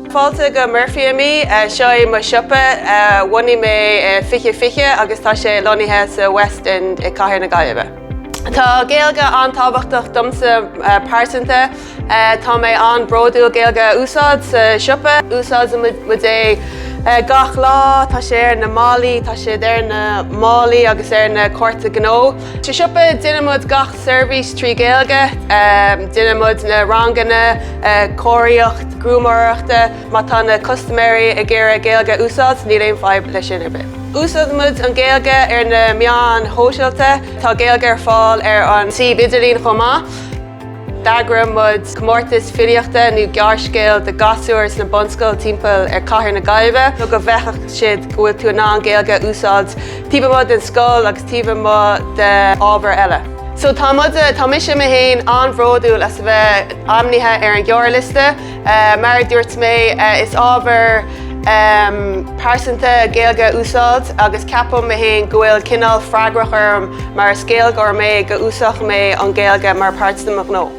Fáilte go Murphy mi seo mar siopa bhainní mé fiche agus tá sé lonithe sa West in Cathair na Gaillimhe. Tá Gaeilge antábhachtach domsa páirteanta, tá mé an bródúil Gaeilge úsáid sa siopa, úsáid mu é gach lá, tá sé ar na málaí, tá sé ar na málaí agus ar na Corta Gnó. Sa siopa duine mud gach service trí Gaeilge, duine mud na ranganna, cóiríocht, grúmóireachta, má tá na customary a ggéire Gaeilge úsáid, ní réon fáib leis sin ar bit. Úsáid mud an Gaeilge ar na meán hóisialta, tá Gaeilge ar fáil ar an tí bidirín chomá. Dagra mud comórtas filiochta nó gearscéil de gasúirs na bunscoil timpeall ar Cathair na Gaillimhe, nó go bheithach siad go bhfuil tú ná an Gaeilge úsáid tíbe mud in scóil agus tíbe mud de ábhar eile. So tá mis sem héin an bhródúil as bheith amnithe ar an gheorliste, mar dúirt mé is ábhar páirteanta Gaeilge úsáid agus ceapam mé héin go bhfuil cinál freagrach orm mar scéal gur mé go úsach mé an Gaeilge mar páirt amach nó.